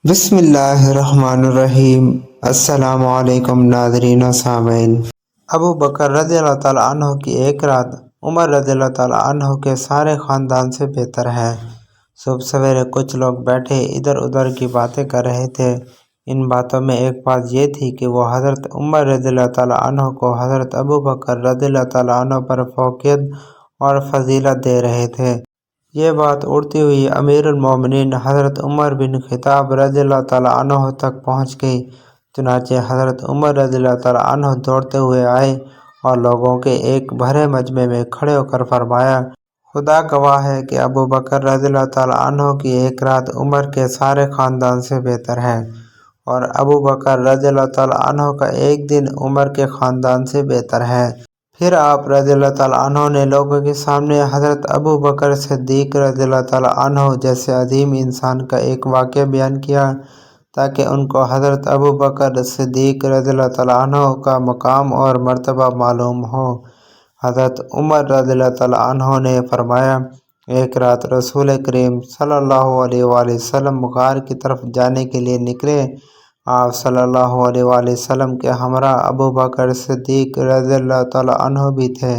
بسم اللہ الرحمن الرحیم۔ السلام علیکم ناظرین و سامعین۔ ابو بکر رضی اللہ تعالیٰ عنہ کی ایک رات عمر رضی اللہ تعالیٰ عنہ کے سارے خاندان سے بہتر ہے۔ صبح سویرے کچھ لوگ بیٹھے ادھر ادھر کی باتیں کر رہے تھے۔ ان باتوں میں ایک بات یہ تھی کہ وہ حضرت عمر رضی اللہ تعالیٰ عنہ کو حضرت ابو بکر رضی اللہ تعالیٰ عنہ پر فوقیت اور فضیلت دے رہے تھے۔ یہ بات اڑتی ہوئی امیر المومنین حضرت عمر بن خطاب رضی اللہ تعالیٰ عنہ تک پہنچ گئی۔ چنانچہ حضرت عمر رضی اللہ تعالیٰ عنہ دوڑتے ہوئے آئے اور لوگوں کے ایک بھرے مجمع میں کھڑے ہو کر فرمایا، خدا گواہ ہے کہ ابو بکر رضی اللہ تعالیٰ عنہ کی ایک رات عمر کے سارے خاندان سے بہتر ہے، اور ابو بکر رضی اللہ تعالیٰ عنہ کا ایک دن عمر کے خاندان سے بہتر ہے۔ پھر آپ رضی اللہ تعالیٰ عنہ نے لوگوں کے سامنے حضرت ابو بکر صدیق رضی اللہ تعالیٰ عنہ جیسے عظیم انسان کا ایک واقعہ بیان کیا تاکہ ان کو حضرت ابو بکر صدیق رضی اللہ تعالیٰ عنہ کا مقام اور مرتبہ معلوم ہو۔ حضرت عمر رضی اللہ تعالیٰ عنہ نے فرمایا، ایک رات رسول کریم صلی اللہ علیہ وآلہ وسلم غار کی طرف جانے کے لیے نکلے۔ آپ صلی اللہ علیہ وآلہ وسلم کے ہمراہ ابو بکر صدیق رضی اللہ تعالیٰ عنہ بھی تھے۔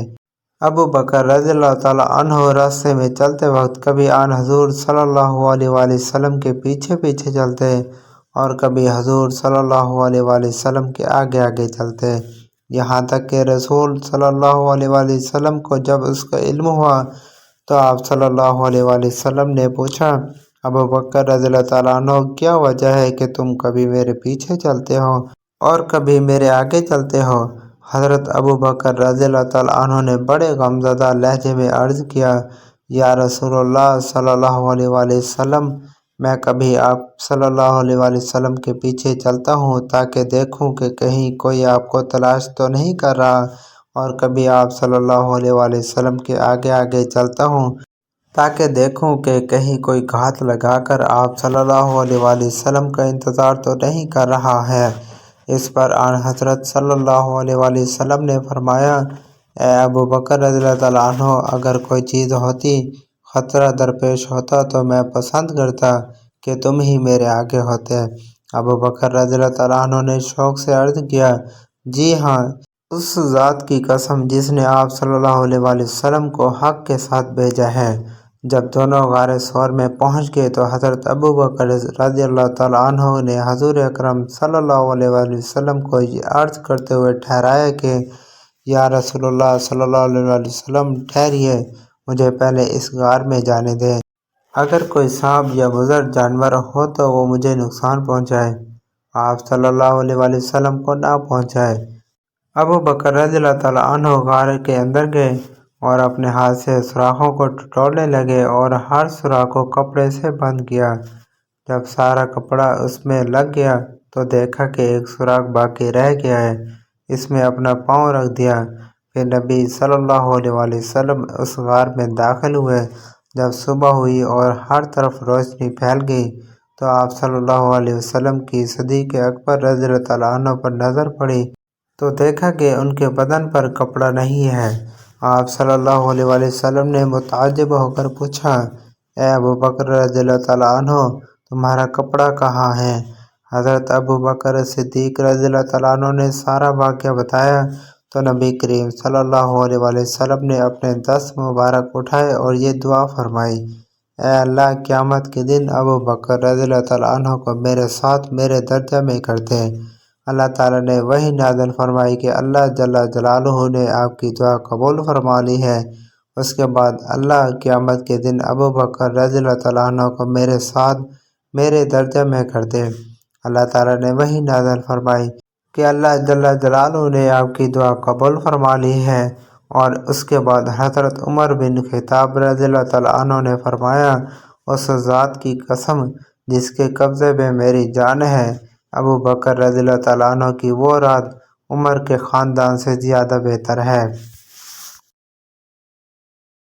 ابو بکر رضی اللہ تعالیٰ عنہ راستے میں چلتے وقت کبھی آن حضور صلی اللہ علیہ وآلہ وسلم کے پیچھے پیچھے چلتے اور کبھی حضور صلی اللہ علیہ وآلہ وسلم کے آگے آگے چلتے، یہاں تک کہ رسول صلی اللہ علیہ وآلہ وسلم کو جب اس کا علم ہوا تو آپ صلی اللہ علیہ وآلہ وسلم نے پوچھا، ابو بکر رضی اللہ تعالیٰ عنہ کیا وجہ ہے کہ تم کبھی میرے پیچھے چلتے ہو اور کبھی میرے آگے چلتے ہو؟ حضرت ابو بکر رضی اللہ تعالیٰ عنہ نے بڑے غمزدہ لہجے میں عرض کیا، یا رسول اللہ صلی اللہ علیہ وآلہ وسلم، میں کبھی آپ صلی اللہ علیہ وآلہ وسلم کے پیچھے چلتا ہوں تاکہ دیکھوں کہ کہیں کوئی آپ کو تلاش تو نہیں کر رہا، اور کبھی آپ صلی اللہ علیہ وآلہ وسلم کے آگے آگے چلتا ہوں تاکہ دیکھوں کہ کہیں کوئی گھات لگا کر آپ صلی اللہ علیہ وآلہ وسلم کا انتظار تو نہیں کر رہا ہے۔ اس پر آن حضرت صلی اللہ علیہ وآلہ وسلم نے فرمایا، اے ابو بکر رضی اللہ تعالیٰ عنہ، اگر کوئی چیز ہوتی، خطرہ درپیش ہوتا تو میں پسند کرتا کہ تم ہی میرے آگے ہوتے۔ ابو بکر رضی اللہ تعالیٰ عنہ نے شوق سے عرض کیا، جی ہاں، اس ذات کی قسم جس نے آپ صلی اللہ علیہ وآلہ وسلم کو حق کے ساتھ بھیجا ہے۔ جب دونوں غار ثور میں پہنچ گئے تو حضرت ابو بکر رضی اللہ تعالیٰ عنہ نے حضور اکرم صلی اللہ علیہ وآلہ وسلم کو یہ عرض کرتے ہوئے ٹھہرایا کہ یا رسول اللہ صلی اللہ علیہ وآلہ وسلم، ٹھہریے، مجھے پہلے اس غار میں جانے دیں۔ اگر کوئی سانپ یا مضر جانور ہو تو وہ مجھے نقصان پہنچائے، آپ صلی اللہ علیہ وآلہ وسلم کو نہ پہنچائے۔ ابو بکر رضی اللہ تعالیٰ عنہ غار کے اندر گئے اور اپنے ہاتھ سے سوراخوں کو ٹٹولنے لگے اور ہر سوراخ کو کپڑے سے بند کیا۔ جب سارا کپڑا اس میں لگ گیا تو دیکھا کہ ایک سوراخ باقی رہ گیا ہے، اس میں اپنا پاؤں رکھ دیا۔ پھر نبی صلی اللہ علیہ وآلہ وسلم اس غار میں داخل ہوئے۔ جب صبح ہوئی اور ہر طرف روشنی پھیل گئی تو آپ صلی اللہ علیہ وسلم کی صدیق اکبر رضی اللہ تعالیٰ عنہ پر نظر پڑی تو دیکھا کہ ان کے بدن پر کپڑا نہیں ہے۔ آپ صلی اللہ علیہ وآلہ وسلم نے متعجب ہو کر پوچھا، اے ابو بکر رضی اللہ تعالیٰ عنہ، تمہارا کپڑا کہاں ہے؟ حضرت ابو بکر صدیق رضی اللہ تعالیٰ عنہ نے سارا واقعہ بتایا تو نبی کریم صلی اللہ علیہ وآلہ وسلم نے اپنے دست مبارک اٹھائے اور یہ دعا فرمائی، اے اللہ، قیامت کے دن ابو بکر رضی اللہ تعالیٰ عنہ کو میرے ساتھ میرے درجہ میں کر دے۔ اللہ تعالیٰ نے وحی نازل فرمائی کہ اللہ جل جلالہ نے آپ کی دعا قبول فرما لی ہے۔ اس کے بعد اللہ قیامت کے دن ابو بکر رضی اللہ تعالیٰ عنہ کو میرے ساتھ میرے درجہ میں کر دے۔ اللہ تعالیٰ نے وحی نازل فرمائی کہ اللہ جل جلالہ نے آپ کی دعا قبول فرما لی ہے۔ اور اس کے بعد حضرت عمر بن خطاب رضی اللہ تعالیٰ عنہ نے فرمایا، اس ذات کی قسم جس کے قبضے میں میری جان ہے، ابو بکر رضی اللہ تعالیٰ عنہ کی وہ رات عمر کے خاندان سے زیادہ بہتر ہے۔